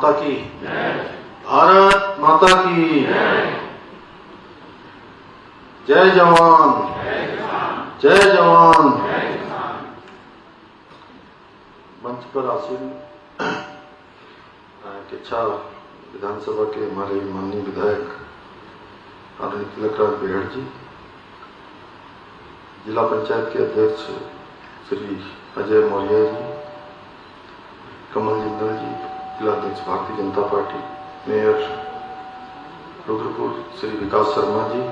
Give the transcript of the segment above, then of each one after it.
माता की, भारत माता की, जय जवान, जय जवान। मंच पर आसीन किच्छा विधानसभा के हमारे माननीय विधायक आदरणीय तिलकराज बेहड़ जी, जिला पंचायत के अध्यक्ष श्री अजय मौर्य जी, कमल जिंदल जी, जिला अध्यक्ष भारतीय जनता पार्टी, मेयर रुद्रपुर श्री विकास शर्मा जी,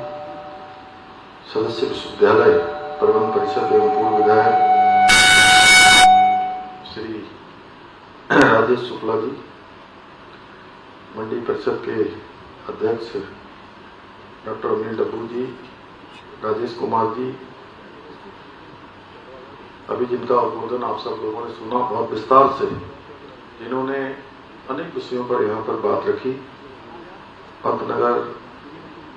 सदस्य विश्वविद्यालय प्रबंध परिषद एवं पूर्व विधायक श्री राजेश शुक्ला जी, मंडी परिषद के अध्यक्ष डॉक्टर अनिल डब्बू जी, राजेश कुमार जी, अभी जिनका उद्बोधन आप सब लोगों ने सुना बहुत विस्तार से, जिन्होंने अनेक विषयों पर यहाँ पर बात रखी। पंतनगर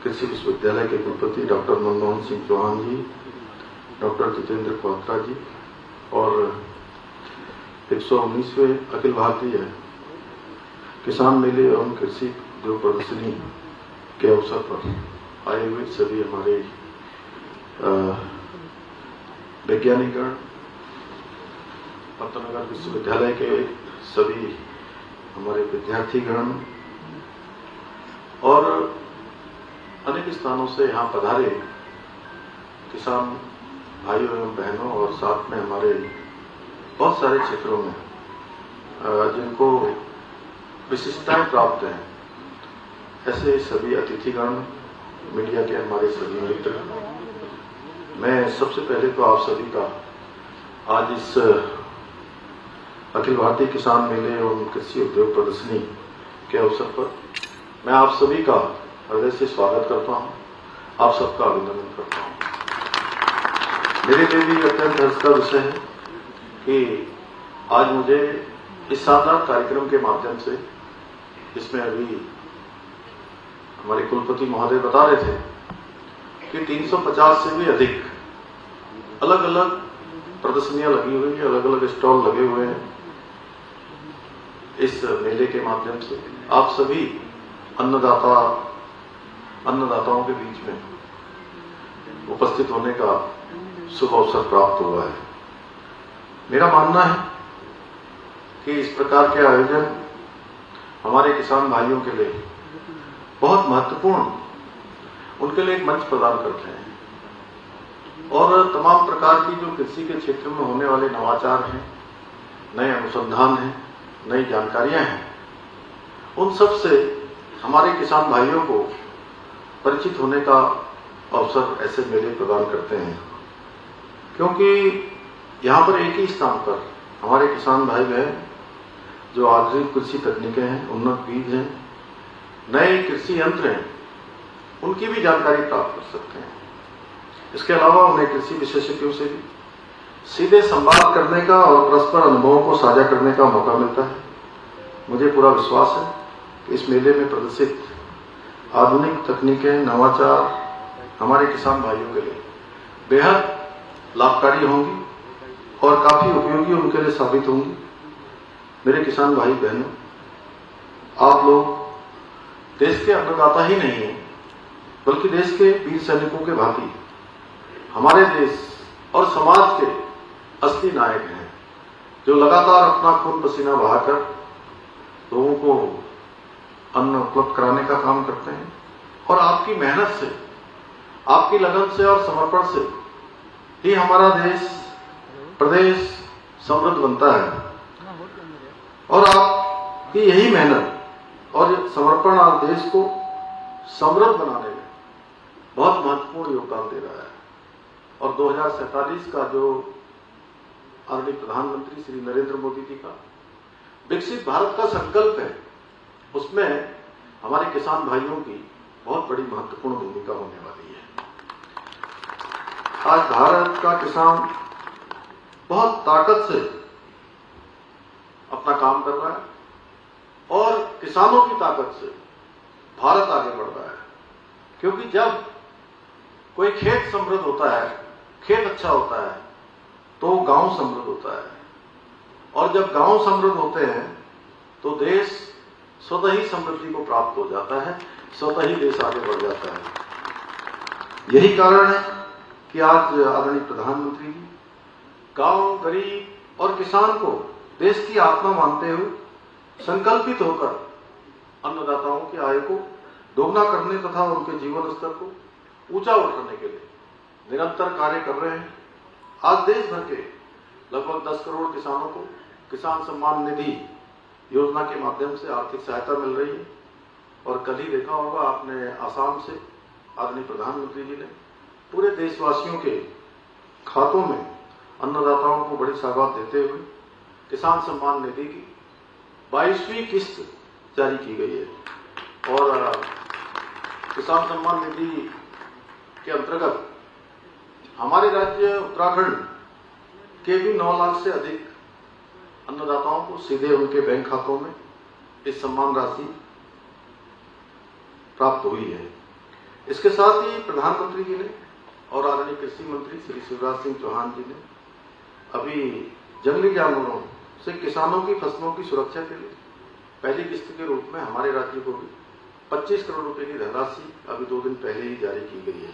कृषि विश्वविद्यालय के कुलपति डॉक्टर मनमोहन सिंह चौहान जी, डॉक्टर जितेंद्र क्वात्रा जी और 119वें अखिल भारतीय किसान मेले एवं कृषि उद्योग प्रदर्शनी के अवसर पर आए हुए सभी हमारे वैज्ञानिकगण, पंतनगर विश्वविद्यालय के सभी हमारे विद्यार्थीगण और अनेक स्थानों से यहाँ पधारे किसान भाइयों एवं बहनों और साथ में हमारे बहुत सारे क्षेत्रों में जिनको विशिष्टताएं प्राप्त हैं, ऐसे सभी अतिथिगण, मीडिया के हमारे सभी मित्र, मैं सबसे पहले तो आप सभी का आज इस अखिल भारतीय किसान मेले एवं कृषि उद्योग प्रदर्शनी के अवसर पर मैं आप सभी का हृदय से स्वागत करता हूं, आप सबका अभिनंदन करता हूं। मेरे लिए भी अत्यंत हर्ष का विषय है कि आज मुझे इस शानदार कार्यक्रम के माध्यम से, इसमें अभी हमारे कुलपति महोदय बता रहे थे कि 350 से भी अधिक अलग अलग प्रदर्शनियां लगी हुई है, अलग अलग स्टॉल लगे हुए हैं। इस मेले के माध्यम से आप सभी अन्नदाताओं के बीच में उपस्थित होने का शुभ अवसर प्राप्त हुआ है। मेरा मानना है कि इस प्रकार के आयोजन हमारे किसान भाइयों के लिए बहुत महत्वपूर्ण, उनके लिए एक मंच प्रदान करते हैं और तमाम प्रकार की जो कृषि के क्षेत्र में होने वाले नवाचार हैं, नए अनुसंधान हैं, नई जानकारियां हैं, उन सब से हमारे किसान भाइयों को परिचित होने का अवसर ऐसे मेले प्रदान करते हैं। क्योंकि यहाँ पर एक ही स्थान पर हमारे किसान भाई बहन जो आधुनिक कृषि तकनीकें हैं, उन्नत बीज हैं, नए कृषि यंत्र हैं, उनकी भी जानकारी प्राप्त कर सकते हैं। इसके अलावा उन्हें कृषि विशेषज्ञों से भी सीधे संवाद करने का और परस्पर अनुभवों को साझा करने का मौका मिलता है। मुझे पूरा विश्वास है कि इस मेले में प्रदर्शित आधुनिक तकनीकें, नवाचार हमारे किसान भाइयों के लिए बेहद लाभकारी होंगी और काफी उपयोगी उनके लिए साबित होंगी। मेरे किसान भाई बहनों, आप लोग देश के अन्नदाता ही नहीं हैं, बल्कि देश के वीर सैनिकों के भांति हमारे देश और समाज के असली नायक हैं, जो लगातार अपना खून पसीना बहाकर लोगों को अन्न उपलब्ध कराने का काम करते हैं। और आपकी मेहनत से, आपकी लगन से और समर्पण से ही हमारा देश, प्रदेश समृद्ध बनता है। और आपकी यही मेहनत और समर्पण आज देश को समृद्ध बनाने में बहुत महत्वपूर्ण योगदान दे रहा है। और 2047 का जो आदरणीय प्रधानमंत्री श्री नरेंद्र मोदी जी का विकसित भारत का संकल्प है, उसमें हमारे किसान भाइयों की बहुत बड़ी महत्वपूर्ण भूमिका होने वाली है। आज भारत का किसान बहुत ताकत से अपना काम कर रहा है और किसानों की ताकत से भारत आगे बढ़ रहा है। क्योंकि जब कोई खेत समृद्ध होता है, खेत अच्छा होता है, तो गांव समृद्ध होता है। और जब गांव समृद्ध होते हैं तो देश स्वतः ही समृद्धि को प्राप्त हो जाता है, स्वतः ही देश आगे बढ़ जाता है। यही कारण है कि आज आदरणीय प्रधानमंत्री जी गांव, गरीब और किसान को देश की आत्मा मानते हुए संकल्पित होकर अन्नदाताओं की आय को दोगुना करने तथा उनके जीवन स्तर को ऊंचा उठाने के लिए निरंतर कार्य कर रहे हैं। आज देश भर के लगभग 10 करोड़ किसानों को किसान सम्मान निधि योजना के माध्यम से आर्थिक सहायता मिल रही है। और कल ही देखा होगा आपने, आसाम से आदरणीय प्रधानमंत्री जी ने पूरे देशवासियों के खातों में अन्नदाताओं को बड़ी सौगात देते हुए किसान सम्मान निधि की 22वीं किस्त जारी की गई है। और किसान सम्मान निधि के अंतर्गत हमारे राज्य उत्तराखंड के भी 9 लाख से अधिक अन्नदाताओं को सीधे उनके बैंक खातों में इस सम्मान राशि प्राप्त हुई है। इसके साथ ही प्रधानमंत्री जी ने और आदरणीय कृषि मंत्री श्री शिवराज सिंह चौहान जी ने अभी जंगली जानवरों से किसानों की फसलों की सुरक्षा के लिए पहली किस्त के रूप में हमारे राज्य को भी 25 करोड़ रुपए की धनराशि अभी 2 दिन पहले ही जारी की गई है।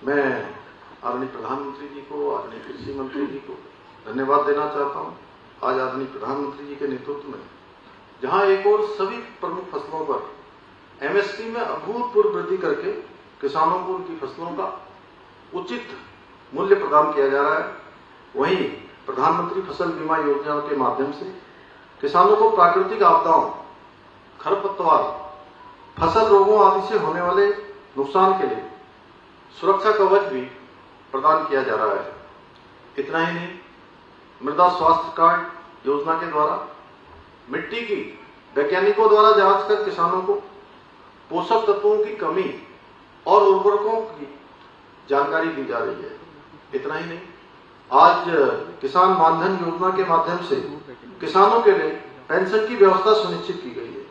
मैं आदरणीय प्रधानमंत्री जी को, आदरणीय कृषि मंत्री जी को धन्यवाद देना चाहता हूं। आज आदरणीय प्रधानमंत्री जी के नेतृत्व में जहां एक और सभी प्रमुख फसलों पर एमएसपी में अभूतपूर्व वृद्धि करके किसानों को उनकी फसलों का उचित मूल्य प्रदान किया जा रहा है, वहीं प्रधानमंत्री फसल बीमा योजना के माध्यम से किसानों को प्राकृतिक आपदाओं, खरपतवार, फसल रोगों आदि से होने वाले नुकसान के लिए सुरक्षा कवच भी प्रदान किया जा रहा है। इतना ही नहीं, मृदा स्वास्थ्य कार्ड योजना के द्वारा मिट्टी की वैज्ञानिकों द्वारा जांच कर किसानों को पोषक तत्वों की कमी और उर्वरकों की जानकारी दी जा रही है। इतना ही नहीं, आज किसान मानधन योजना के माध्यम से किसानों के लिए पेंशन की व्यवस्था सुनिश्चित की गई है।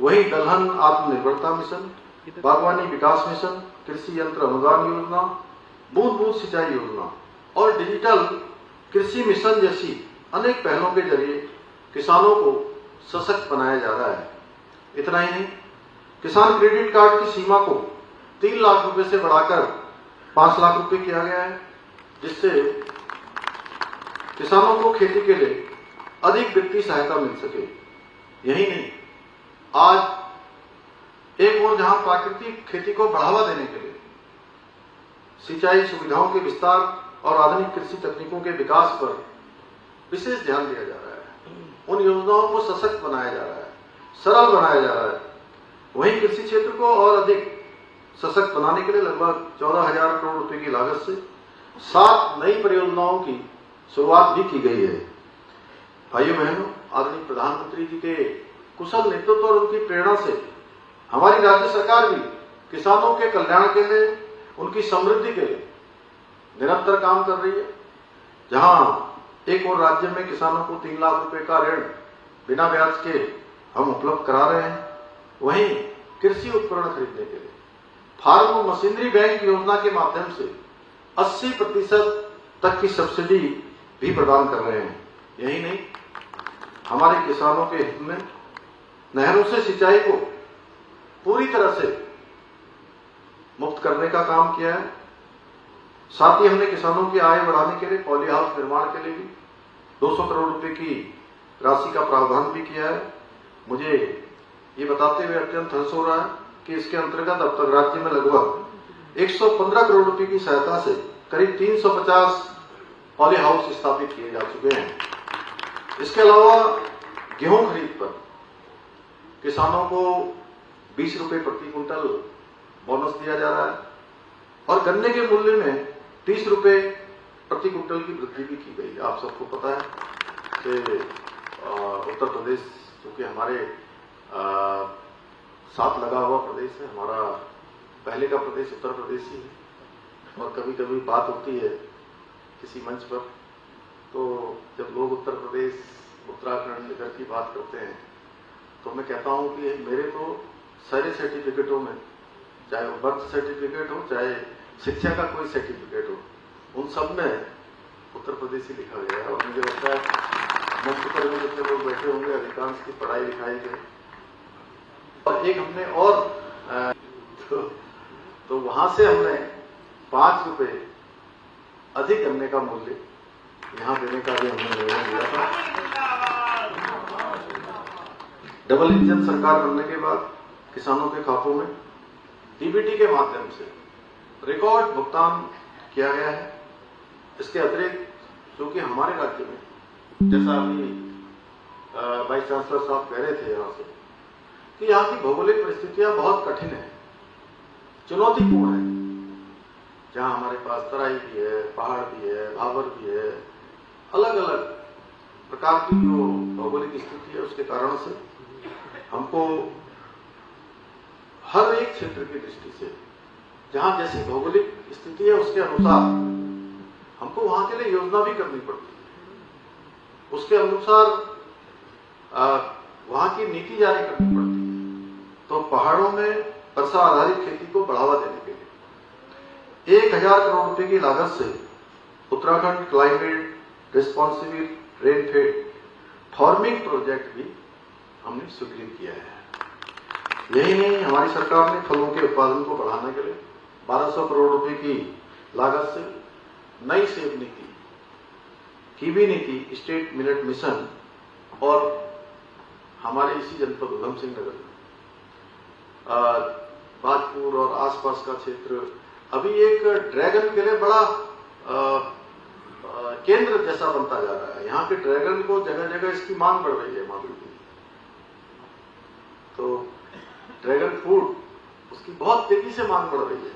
वहीं दलहन आत्मनिर्भरता मिशन, बागवानी विकास मिशन, कृषि यंत्र अनुदान योजना, बूंद बूंद सिंचाई योजना और डिजिटल कृषि मिशन जैसी अनेक पहलों के जरिए किसानों को सशक्त बनाया जा रहा है। इतना ही नहीं, किसान क्रेडिट कार्ड की सीमा को 3 लाख रुपए से बढ़ाकर 5 लाख रुपए किया गया है, जिससे किसानों को खेती के लिए अधिक वित्तीय सहायता मिल सके। यही नहीं, आज एक और जहां प्राकृतिक खेती को बढ़ावा देने के लिए सिंचाई सुविधाओं के विस्तार और आधुनिक कृषि तकनीकों के विकास पर विशेष ध्यान दिया जा रहा है, उन योजनाओं को सशक्त बनाया जा रहा है, सरल बनाया जा रहा है। वहीं कृषि क्षेत्र को और अधिक सशक्त बनाने के लिए लगभग 14,000 करोड़ रुपए की लागत से 7 नई परियोजनाओं की शुरुआत भी की गई है। भाइयों बहनों, आदरणीय प्रधानमंत्री जी के कुशल नेतृत्व और उनकी प्रेरणा से हमारी राज्य सरकार भी किसानों के कल्याण के लिए, उनकी समृद्धि के लिए निरंतर काम कर रही है। जहां एक और राज्य में किसानों को 3 लाख रुपए का ऋण बिना ब्याज के हम उपलब्ध करा रहे हैं, वहीं कृषि उपकरण खरीदने के लिए फार्म मशीनरी बैंक योजना के माध्यम से 80% तक की सब्सिडी भी प्रदान कर रहे हैं। यही नहीं, हमारे किसानों के हित में नहरों से सिंचाई को पूरी तरह से मुक्त करने का काम किया है। साथ ही हमने किसानों की आय बढ़ाने के लिए पॉली हाउस निर्माण के लिए भी 200 करोड़ रुपए की राशि का प्रावधान भी किया है। मुझे ये बताते हुए अत्यंत हर्ष हो रहा है कि इसके अंतर्गत अब तक राज्य में लगभग 115 करोड़ रुपए की सहायता से करीब 350 पॉली हाउस स्थापित किए जा चुके हैं। इसके अलावा गेहूं खरीद पर किसानों को 20 रुपए प्रति क्विंटल बोनस दिया जा रहा है और गन्ने के मूल्य में 30 रुपए प्रति क्विंटल की वृद्धि भी की गई। आप सबको पता है कि उत्तर प्रदेश, जो कि हमारे साथ लगा हुआ प्रदेश है, हमारा पहले का प्रदेश उत्तर प्रदेश ही है। और कभी कभी बात होती है किसी मंच पर, तो जब लोग उत्तर प्रदेश, उत्तराखंड इधर की बात करते हैं, तो मैं कहता हूं कि मेरे तो सारे सर्टिफिकेटों में, चाहे वो बर्थ सर्टिफिकेट हो, चाहे शिक्षा का कोई सर्टिफिकेट हो, उन सब में उत्तर प्रदेश ही लिखा गया है। और मुझे लगता है मंच पर में जितने लोग बैठे होंगे, अधिकांश की पढ़ाई लिखाई के और एक हमने और तो वहां से हमने 5 रुपए अधिक गन्ने का मूल्य यहां देने का भी हमने निर्णय लिया था। डबल इंजन सरकार बनने के बाद किसानों के खातों में डीबीटी के माध्यम से रिकॉर्ड भुगतान किया गया है। इसके अतिरिक्त जो कि हमारे राज्य में, जैसा अभी वाइस चांसलर साहब कह रहे थे यहां से, कि यहाँ की भौगोलिक परिस्थितियां बहुत कठिन है, चुनौतीपूर्ण है। जहां हमारे पास तराई भी है, पहाड़ भी है, भावर भी है, अलग अलग प्रकार की जो भौगोलिक स्थिति है, उसके कारण से हमको हर एक क्षेत्र की दृष्टि से जहां जैसी भौगोलिक स्थिति है उसके अनुसार हमको वहां के लिए योजना भी करनी पड़ती है। उसके अनुसार वहां की नीति जारी करनी पड़ती है। तो पहाड़ों में वर्षा आधारित खेती को बढ़ावा देने के लिए 1000 करोड़ रुपए की लागत से Uttarakhand climate responsible rainfed farming project भी हमने स्वीकृत किया है। यही नहीं, हमारी सरकार ने फलों के उत्पादन को बढ़ाने के लिए 1200 करोड़ रुपए की लागत से नई सेब नीति, कीवी नीति, स्टेट मिलेट मिशन और हमारे इसी जनपद उधम सिंह नगर बाजपुर और आसपास का क्षेत्र अभी एक ड्रैगन के लिए बड़ा केंद्र जैसा बनता जा रहा है। यहाँ के ड्रैगन को जगह जगह इसकी मांग बढ़ रही है माधुरी की। तो ड्रैगन फ्रूट उसकी बहुत तेजी से मांग बढ़ रही है।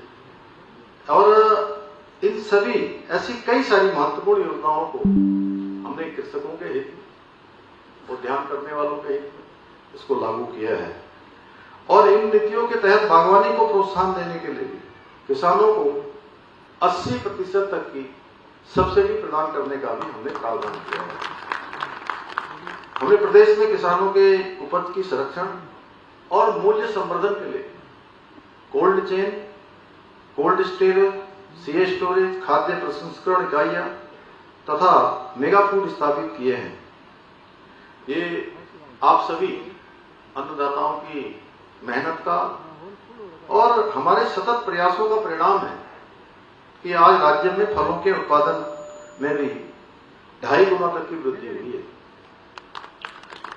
और इन सभी ऐसी कई सारी महत्वपूर्ण योजनाओं को हमने कृषकों के हित में और ध्यान करने वालों के हित में इसको लागू किया है। और इन नीतियों के तहत बागवानी को प्रोत्साहन देने के लिए किसानों को 80% तक की सब्सिडी प्रदान करने का भी हमने प्रावधान किया है। हमने प्रदेश में किसानों के उपज की संरक्षण और मूल्य संवर्धन के लिए cold chain, cold storage, CA storage, खाद्य प्रसंस्करण इकाइयां तथा मेगा फूड स्थापित किए हैं। ये आप सभी अन्नदाताओं की मेहनत का और हमारे सतत प्रयासों का परिणाम है कि आज राज्य में फलों के उत्पादन में भी 2.5 गुना तक की वृद्धि हुई है।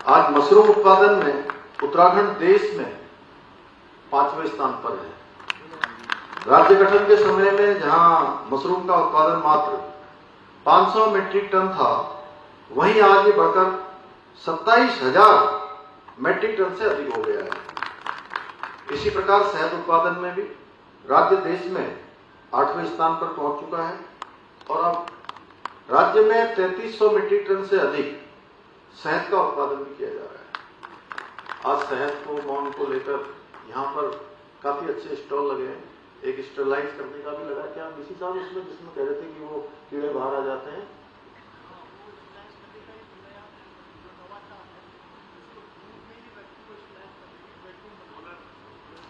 आज मशरूम उत्पादन में उत्तराखंड देश में 5वें स्थान पर है। राज्य गठन के समय में जहां मशरूम का उत्पादन मात्र 500 मीट्रिक टन था, वहीं आज ये बढ़कर 27,000 मीट्रिक टन से अधिक हो गया है। इसी प्रकार शहद उत्पादन में भी राज्य देश में 8वें स्थान पर पहुंच चुका है और अब राज्य में 3300 मीट्रिक टन से अधिक शहद का उत्पादन भी किया जा रहा है। आज शहद को, मौन को लेकर यहाँ पर काफी अच्छे स्टॉल लगे हैं। एक स्टरलाइज करने का भी लगा, क्या डीसी साहब उसमें, जिसमें कह रहे थे कि वो कीड़े बाहर आ जाते हैं।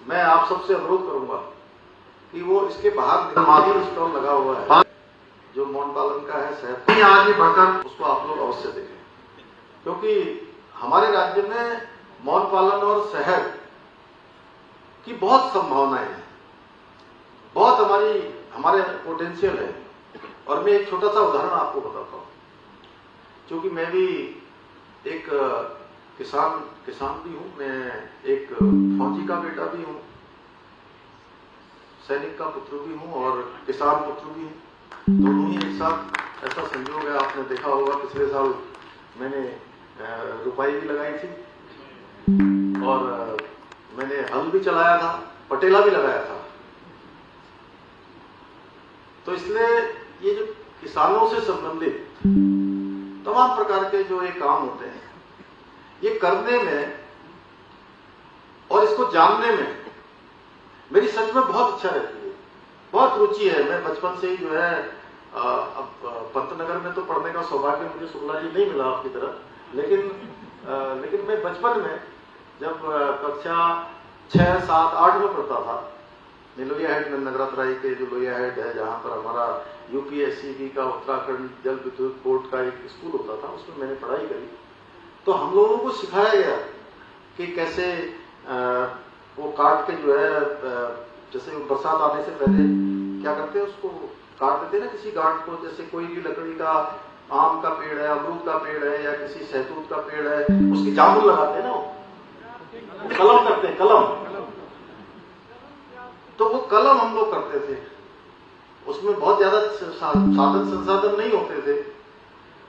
मैं आप सबसे अनुरोध करूंगा कि वो इसके बाहर स्टॉल लगा हुआ है जो मौन पालन का है, शहद आगे बढ़कर उसको आप लोग अवश्य देखें, क्योंकि हमारे राज्य में मौन पालन और शहद की बहुत संभावनाएं हैं, बहुत हमारे पोटेंशियल है। और मैं एक छोटा सा उदाहरण आपको बताता हूं, क्योंकि मैं भी एक किसान भी हूं, मैं एक फौजी का बेटा भी हूं, सैनिक का पुत्र भी हूं और किसान पुत्र भी हूं। दोनों ही एक साथ ऐसा संयोग है। आपने देखा होगा पिछले साल मैंने रुपाई भी लगाई थी और मैंने हल भी चलाया था, पटेला भी लगाया था। तो इसलिए ये जो किसानों से संबंधित तमाम प्रकार के जो ये काम होते हैं, ये करने में और इसको जानने में मेरी सच में बहुत इच्छा रहती है, बहुत रुचि है। मैं बचपन से ही जो है अब पंतनगर में तो पढ़ने का सौभाग्य मुझे शुक्ला जी नहीं मिला आपकी तरह, लेकिन मैं बचपन में जब कक्षा 6, 7, 8 में पढ़ता था, लोहिया हेड में नगरातराई के जो लोहिया हेड है, जहां पर हमारा यूपीएससी का उत्तराखंड जल विद्युत बोर्ड का एक स्कूल होता था, उसमें मैंने पढ़ाई करी। तो हम लोगों को सिखाया गया कि कैसे वो काट के जो है जैसे बरसात आने से पहले क्या करते हैं, उसको काट देते हैं ना किसी गांठ को। जैसे कोई भी लकड़ी का, आम का पेड़ है, अमरूद का पेड़ है, या किसी सहतूत का पेड़ है, उसकी जामुन लगाते हैं ना, वो कलम करते हैं, कलम। तो वो कलम हम लोग करते थे, उसमें बहुत ज्यादा साधन संसाधन नहीं होते थे,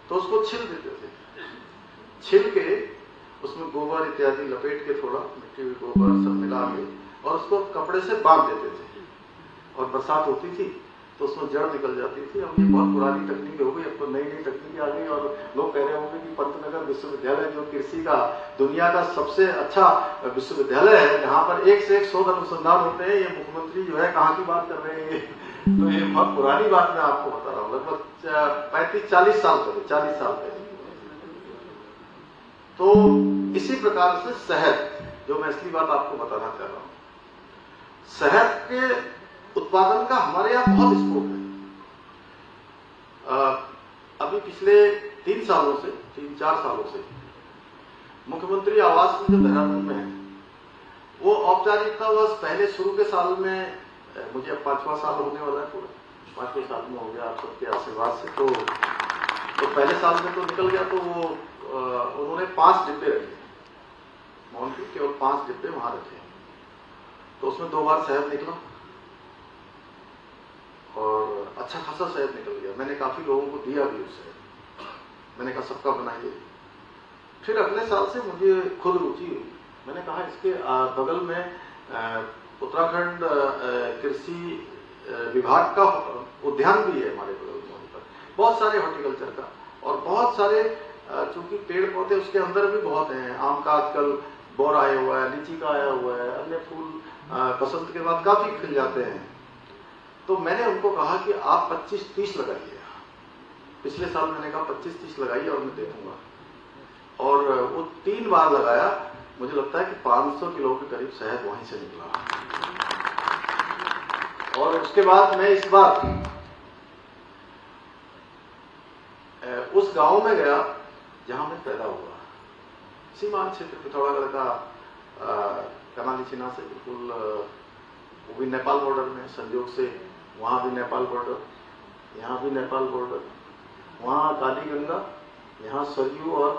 तो उसको छिल देते थे। छिल के उसमें गोबर इत्यादि लपेट के, थोड़ा मिट्टी गोबर सब मिला के, और उसको कपड़े से बांध देते थे। और बरसात होती थी तो उसमें जड़ निकल जाती थी। अब ये बहुत पुरानी तकनीक हो गई, अब तो नई नई तकनीक आ गई। और लोग कह रहे होंगे कि पंतनगर विश्वविद्यालय जो कृषि का दुनिया का सबसे अच्छा विश्वविद्यालय है, जहाँ पर एक से एक शोध अनुसंधान होते हैं, ये मुख्यमंत्री जो है कहाँ की बात कर रहे हैं। तो ये बहुत पुरानी बात मैं आपको बता रहा हूँ, लगभग 35-40 साल पहले, 40 साल पहले। तो इसी प्रकार से शहद, जो मैं असली बात आपको बताना चाह रहा हूं, शहद के उत्पादन का हमारे यहाँ बहुत स्कोप है। अभी पिछले 3 सालों से, 3-4 सालों से मुख्यमंत्री आवास में जो देहरादून में है, वो औपचारिकता बस पहले शुरू के साल में, मुझे अब 5वां साल होने वाला है, पूरा 5वें साल में हो गया आप सबके आशीर्वाद से। तो पहले साल में तो निकल गया। तो वो उन्होंने 5 डिब्बे रखे, मौन के केवल 5 डिब्बे वहां रखे। तो उसमें 2 बार शहद निकला और अच्छा खासा शहद निकल गया। मैंने काफी लोगों को दिया भी उस शहद, मैंने कहा सबका बनाइए। फिर अगले साल से मुझे खुद रुचि हुई, मैंने कहा इसके बगल में उत्तराखंड कृषि विभाग का उद्यान भी है हमारे बगल में, पर बहुत सारे हॉर्टिकल्चर का, और बहुत सारे चूंकि पेड़ पौधे उसके अंदर भी बहुत हैं। आम का आजकल बोर आया हुआ है, लीची का आया हुआ है, अन्य फूल बसंत के बाद काफी खिल जाते हैं। तो मैंने उनको कहा कि आप 25-30 लगाइए। पिछले साल मैंने कहा 25-30 लगाइए और मैं देखूंगा, और वो 3 बार लगाया। मुझे लगता है कि 500 किलो के करीब शहद वहीं से निकला। और उसके बाद मैं इस बार उस गांव में गया जहां मैं पैदा हुआ, सीमांत क्षेत्र पिथौरागढ़ का, कनाली चिना से बिल्कुल, वो भी नेपाल बॉर्डर में, संयोग से वहां भी नेपाल बॉर्डर, यहाँ भी नेपाल बॉर्डर, वहां काली गंगा, यहाँ सरयू और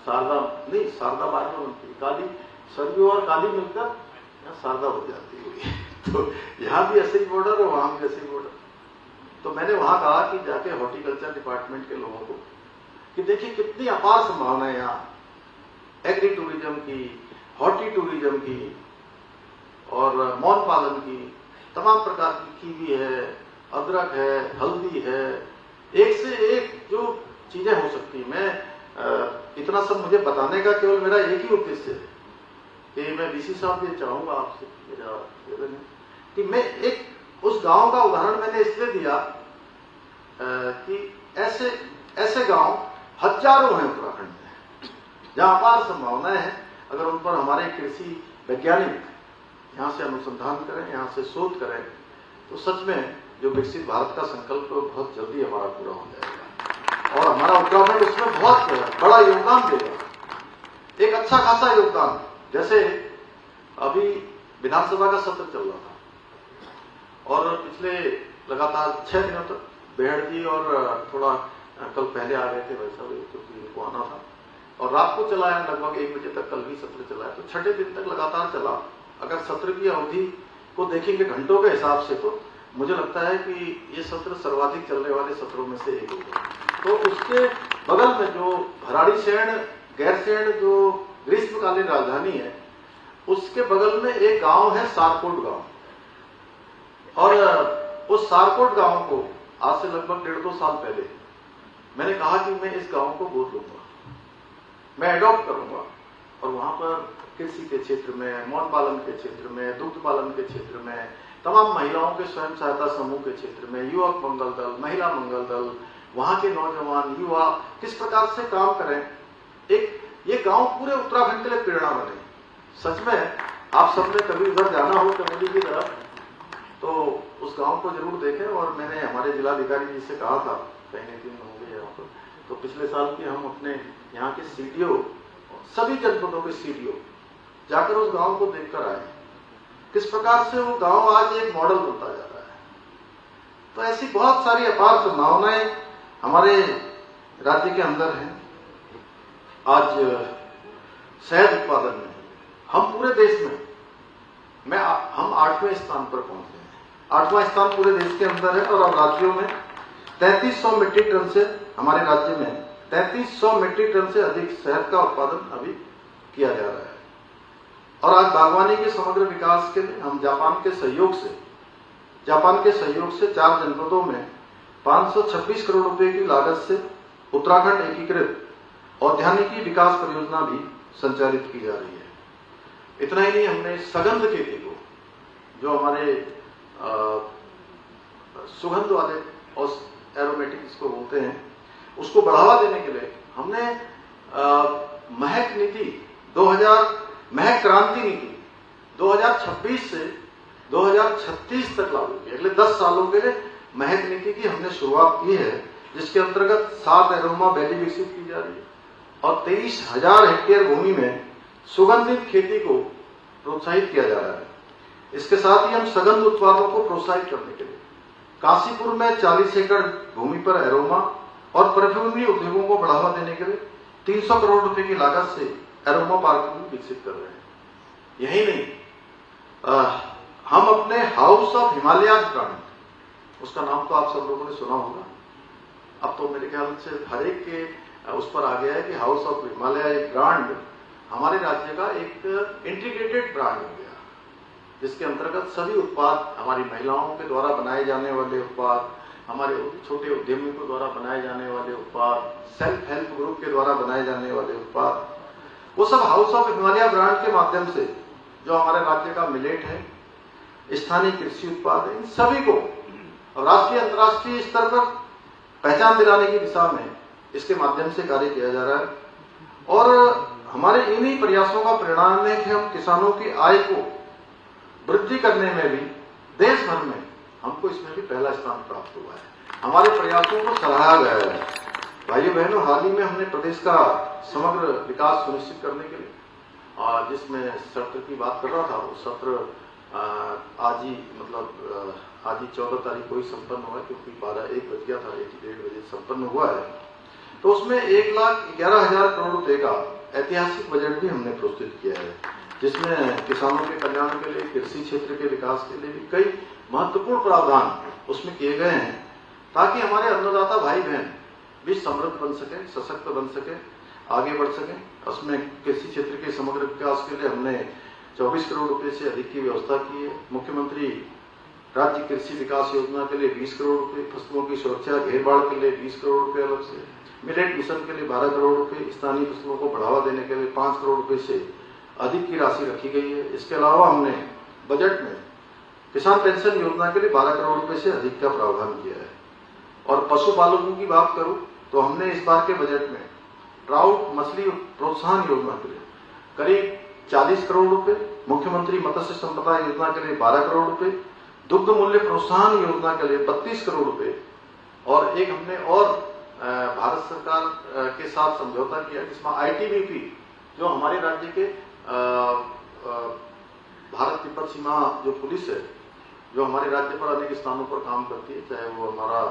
शारदा, नहीं शारदा बाद में बनती है, काली, सरयू और काली मिलकर यहाँ शारदा हो जाती हुई। तो यहाँ भी ऐसे ही बॉर्डर और वहां भी ऐसे ही बॉर्डर। तो मैंने वहां कहा कि जाके हॉर्टिकल्चर डिपार्टमेंट के लोगों को कि देखिए कितनी अपार संभावना है यहाँ एग्री टूरिज्म की, हॉर्टी टूरिज्म की, और मौन पालन की, तमाम प्रकार की कीवी है, अदरक है, हल्दी है, एक से एक जो चीजें हो सकती है। मैं इतना सब मुझे बताने का केवल मेरा एक ही उद्देश्य है कि मैं डीसी साहब ये चाहूंगा आपसे, मेरा निवेदन है कि मैं एक उस गांव का उदाहरण मैंने इसलिए दिया कि ऐसे गांव हजारों हैं उत्तराखंड में जहां अपार संभावनाएं हैं। अगर उन पर हमारे कृषि वैज्ञानिक यहाँ से अनुसंधान करें, यहाँ से शोध करें, तो सच में जो विकसित भारत का संकल्प बहुत जल्दी हमारा पूरा हो जाएगा, और हमारा उत्तराखंड उसमें बहुत बड़ा योगदान देगा, एक अच्छा खासा योगदान। जैसे अभी विधानसभा का सत्र चल रहा था, और पिछले लगातार 6 दिनों तक बेहड़ जी और थोड़ा कल पहले आ गए थे वैसा, क्योंकि इनको आना था, और रात को चलाया लगभग 1 बजे तक, कल भी सत्र चलाया। तो 6ठे दिन तक लगातार चला। अगर सत्र की अवधि को देखेंगे घंटों के हिसाब से, तो मुझे लगता है कि ये सत्र सर्वाधिक चलने वाले सत्रों में से एक होगा। तो उसके बगल में जो भराड़ीसैंण, गैरसैंण जो ग्रीष्मकालीन राजधानी है, उसके बगल में एक गांव है सारकोट गांव, और उस सारकोट गांव को आज से लगभग 1.5-2 साल पहले मैंने कहा कि मैं इस गांव को गोद लूंगा, मैं एडॉप्ट करूंगा, और वहां पर कृषि के क्षेत्र में, मौन पालन के क्षेत्र में, दुग्ध पालन के क्षेत्र में, तमाम महिलाओं के स्वयं सहायता समूह के क्षेत्र में, युवक मंगल दल, महिला मंगल दल, वहां के नौजवान युवा किस प्रकार से काम करें, एक ये गांव पूरे उत्तराखंड के लिए प्रेरणा बने। सच में आप सबने कभी उधर जाना हो चमोली की तरफ, तो उस गांव को जरूर देखें। और मैंने हमारे जिलाधिकारी जी से कहा था, कहीं 3 होंगे यहाँ पर, तो पिछले साल की हम अपने यहाँ के सीडीओ, सभी जनपदों के सीडीओ जाकर उस गांव को देखकर आए, किस प्रकार से वो गांव आज एक मॉडल बनता जा रहा है। तो ऐसी बहुत सारी अपार संभावनाएं हमारे राज्य के अंदर हैं। आज शहद उत्पादन में हम पूरे देश में हम 8वें स्थान पर पहुंचे हैं। 8वां स्थान पूरे देश के अंदर है। और अब राज्यों में 3300 मीट्रिक टन से, हमारे राज्य में 3300 मीट्रिक टन से अधिक शहद का उत्पादन अभी किया जा रहा है। और आज बागवानी के समग्र विकास के लिए हम जापान के सहयोग से 4 जनपदों में 526 करोड़ रुपए की लागत से उत्तराखंड एकीकृत औद्यानिकी विकास परियोजना भी संचालित की जा रही है। इतना ही नहीं, हमने सगंध खेती को, जो हमारे सुगंध वाले और एरोमेटिक इसको बोलते हैं, उसको बढ़ावा देने के लिए हमने महक नीति 2000 महक क्रांति नीति 2026 से 2036 तक लागू की। अगले 10 सालों के लिए महक नीति की हमने शुरुआत की है, जिसके अंतर्गत 7 एरोमा वैली विकसित की जा रही है और 23,000 हेक्टेयर भूमि में सुगंधित खेती को प्रोत्साहित किया जा रहा है। इसके साथ ही हम सगंध उत्पादों को प्रोत्साहित करने के लिए काशीपुर में 40 एकड़ भूमि पर एरोमा और परफ्यूमरी उद्योगों को बढ़ावा देने के लिए 300 करोड़ रुपए की लागत से एरोमा पार्क भी विकसित कर रहे हैं। यही नहीं, हम अपने हाउस ऑफ हिमालयाज ब्रांड, उसका नाम तो आप सब लोगों ने सुना होगा, अब तो मेरे ख्याल से हर एक के उस पर आ गया है कि हाउस ऑफ हिमालय ब्रांड हमारे राज्य का एक इंटीग्रेटेड ब्रांड हो गया, जिसके अंतर्गत सभी उत्पाद, हमारी महिलाओं के द्वारा बनाए जाने वाले उत्पाद, हमारे छोटे उद्यमियों के द्वारा बनाए जाने वाले उत्पाद, सेल्फ हेल्प ग्रुप के द्वारा बनाए जाने वाले उत्पाद, वो सब हाउस ऑफ हिमालय ब्रांड के माध्यम से, जो हमारे राज्य का मिलेट है, स्थानीय कृषि उत्पाद है, इन सभी को राष्ट्रीय अंतर्राष्ट्रीय स्तर पर पहचान दिलाने की दिशा में इसके माध्यम से कार्य किया जा रहा है। और हमारे इन्हीं प्रयासों का परिणाम है कि हम किसानों की आय को वृद्धि करने में भी देश भर में हमको इसमें भी पहला स्थान प्राप्त हुआ है। हमारे प्रयासों को सराहा गया है। भाइयों बहनों, हाल ही में हमने प्रदेश का समग्र विकास सुनिश्चित करने के लिए, और जिसमें सत्र की बात कर रहा था, वो सत्र आज ही 14 तारीख को ही संपन्न हुआ, क्योंकि 1 बज गया था, 1-1:30 बजे संपन्न हुआ है। तो उसमें 1,11,000 करोड़ रुपए का ऐतिहासिक बजट भी हमने प्रस्तुत किया है, जिसमें किसानों के कल्याण के लिए, कृषि क्षेत्र के विकास के लिए भी कई महत्वपूर्ण प्रावधान उसमें किए गए हैं, ताकि हमारे अन्नदाता भाई बहन भी समृद्ध बन सके, सशक्त बन सके, आगे बढ़ सके। उसमें कृषि क्षेत्र के समग्र विकास के लिए हमने 24 करोड़ रुपए से अधिक की व्यवस्था की है। मुख्यमंत्री राज्य कृषि विकास योजना के लिए 20 करोड़ रुपए, फसलों की सुरक्षा घेरबाड़ के लिए 20 करोड़ रुपए अलग से, मिलेट मिशन के लिए 12 करोड़ रुपए, स्थानीय फसलों को बढ़ावा देने के लिए 5 करोड़ रुपए से अधिक की राशि रखी गई है। इसके अलावा हमने बजट में किसान पेंशन योजना के लिए 12 करोड़ रुपए से अधिक का प्रावधान किया है। और पशुपालकों की बात करूं तो हमने इस बार के बजट में ट्राउट मछली प्रोत्साहन योजना के लिए करीब 40 करोड़ रुपए, मुख्यमंत्री मत्स्य संपदा योजना के लिए 12 करोड़ रुपए, दुग्ध मूल्य प्रोत्साहन योजना के लिए 32 करोड़ रुपए, और एक हमने और भारत सरकार के साथ समझौता किया, जिसमें ITBP, जो हमारे राज्य के भारत तिब्बत सीमा जो पुलिस है, जो हमारे राज्य पर अनेक स्थानों पर काम करती है, चाहे वो हमारा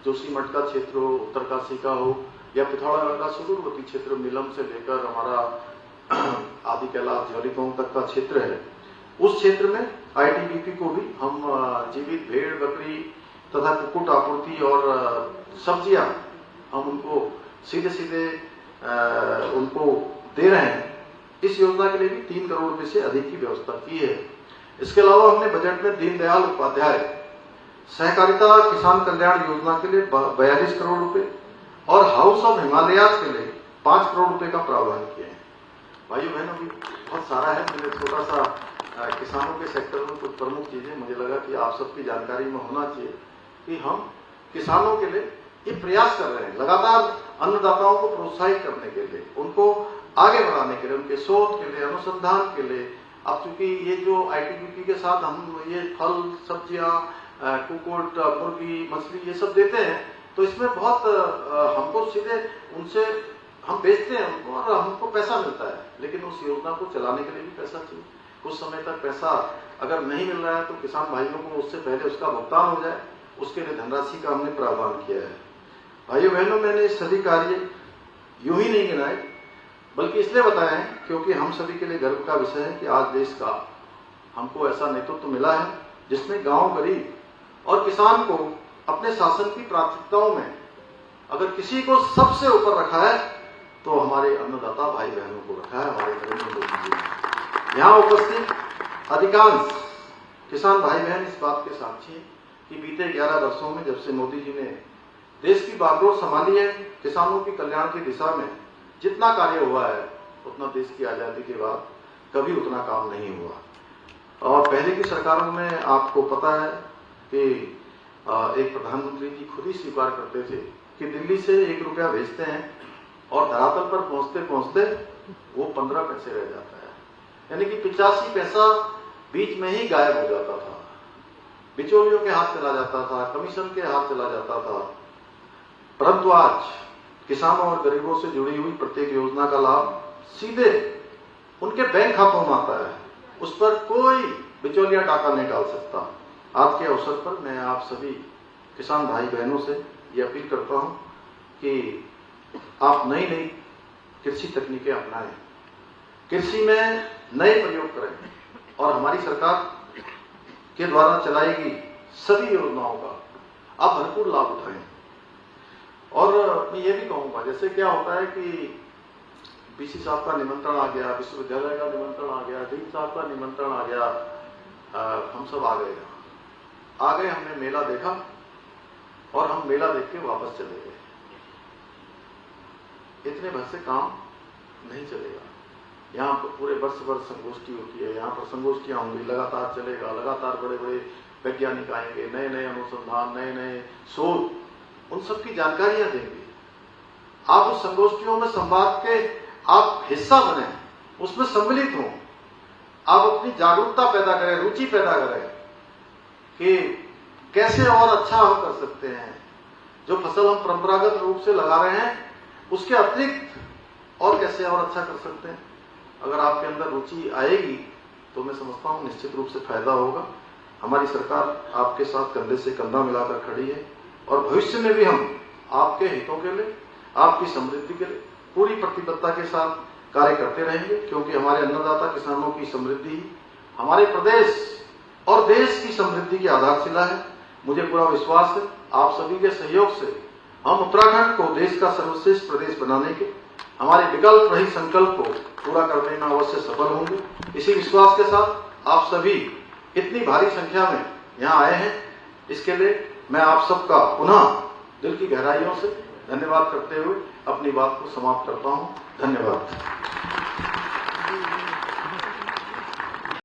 जोशीमठ का क्षेत्र हो, उत्तरकाशी का हो, या पिथौरागढ़ का सुदूरवर्ती क्षेत्र मिलम से लेकर हमारा आदि कैलाश झौलीगांव तक का क्षेत्र है, उस क्षेत्र में ITBP को भी हम जीवित भेड़, बकरी तथा कुक्कुट आपूर्ति और सब्जियां हम उनको सीधे सीधे उनको दे रहे हैं। इस योजना के लिए भी 3 करोड़ रुपए से अधिक की व्यवस्था की है। इसके अलावा हमने बजट में दीनदयाल उपाध्याय सहकारिता किसान कल्याण योजना के लिए 42 करोड़ रुपए और हाउस ऑफ हिमालयाज के लिए 5 करोड़ रुपए का प्रावधान किया है। भाइयों बहनों, भी बहुत सारा है। मैंने थोड़ा सा किसानों के सेक्टर में कुछ प्रमुख चीजें मुझे लगा कि आप सबकी जानकारी में होना चाहिए कि हम किसानों के लिए ये प्रयास कर रहे हैं, लगातार अन्नदाताओं को प्रोत्साहित करने के लिए, उनको आगे बढ़ाने के लिए, उनके शोध के लिए, अनुसंधान के लिए। अब चूंकि ये जो ITBP के साथ हम ये फल, सब्जियां, कुक्कुट, मुर्गी, मछली ये सब देते हैं, तो इसमें बहुत हमको सीधे उनसे हम बेचते हैं उनको और हमको पैसा मिलता है, लेकिन उस योजना को चलाने के लिए भी पैसा चाहिए। कुछ समय तक पैसा अगर नहीं मिल रहा है तो किसान भाइयों को उससे पहले उसका भुगतान हो जाए, उसके लिए धनराशि का हमने प्रावधान किया है। भाइयों बहनों, मैंने सभी कार्य यूं ही नहीं गिनाए, बल्कि इसलिए बताए हैं क्योंकि हम सभी के लिए गर्व का विषय है कि आज देश का हमको ऐसा नेतृत्व मिला है जिसने गांव, गरीब और किसान को अपने शासन की प्राथमिकताओं में अगर किसी को सबसे ऊपर रखा है तो हमारे अन्नदाता भाई बहनों को रखा है, हमारे नरेंद्र मोदी जी ने। यहाँ उपस्थित अधिकांश किसान भाई बहन इस बात के साक्षी हैं कि बीते 11 वर्षों में जब से मोदी जी ने देश की बागडोर संभाली है, किसानों के कल्याण की दिशा में जितना कार्य हुआ है उतना देश की आजादी के बाद कभी उतना काम नहीं हुआ। और पहले की सरकारों में आपको पता है कि एक प्रधानमंत्री जी खुद ही स्वीकार करते थे कि दिल्ली से 1 रुपया भेजते हैं और धरातल पर पहुंचते पहुंचते वो 15 पैसे रह जाता है, यानी कि 85 पैसा बीच में ही गायब हो जाता था, बिचौलियों के हाथ चला जाता था, कमीशन के हाथ चला जाता था। परंतु आज किसानों और गरीबों से जुड़ी हुई प्रत्येक योजना का लाभ सीधे उनके बैंक खातों में आता है, उस पर कोई बिचौलिया टाका नहीं डाल सकता। आज के अवसर पर मैं आप सभी किसान भाई बहनों से ये अपील करता हूं कि आप नई नई कृषि तकनीकें अपनाएं, कृषि में नए प्रयोग करें और हमारी सरकार के द्वारा चलाई गई सभी योजनाओं का आप भरपूर लाभ उठाएं। और मैं ये भी कहूंगा, जैसे क्या होता है कि बीसी साहब का निमंत्रण आ गया, विश्वविद्यालय का निमंत्रण आ गया, डीन साहब का निमंत्रण आ गया, हम सब आ गए, हमने मेला देखा और हम मेला देख के वापस चले गए। इतने भर से काम नहीं चलेगा। यहाँ पर पूरे वर्ष भर संगोष्ठी होती है, यहाँ पर संगोष्ठियां होंगी, लगातार चलेगा, लगातार बड़े बड़े वैज्ञानिक आएंगे, नए नए अनुसंधान, नए नए शोध, उन सब की जानकारियां देंगे। आप उस संगोष्ठियों में संवाद के आप हिस्सा बने, उसमें सम्मिलित हों, आप अपनी जागरूकता पैदा करें, रुचि पैदा करें कि कैसे और अच्छा हम कर सकते हैं। जो फसल हम परंपरागत रूप से लगा रहे हैं उसके अतिरिक्त और कैसे और अच्छा कर सकते हैं। अगर आपके अंदर रुचि आएगी तो मैं समझता हूं निश्चित रूप से फायदा होगा। हमारी सरकार आपके साथ कंधे से कंधा मिलाकर खड़ी है और भविष्य में भी हम आपके हितों के लिए, आपकी समृद्धि के लिए पूरी प्रतिबद्धता के साथ कार्य करते रहेंगे, क्योंकि हमारे अन्नदाता किसानों की समृद्धि हमारे प्रदेश और देश की समृद्धि की आधारशिला है। मुझे पूरा विश्वास है आप सभी के सहयोग से हम उत्तराखंड को देश का सर्वश्रेष्ठ प्रदेश बनाने के हमारे विकल्प रहित संकल्प को पूरा करने में अवश्य सफल होंगे। इसी विश्वास के साथ आप सभी इतनी भारी संख्या में यहाँ आए हैं, इसके लिए मैं आप सबका पुनः दिल की गहराइयों से धन्यवाद करते हुए अपनी बात को समाप्त करता हूँ। धन्यवाद।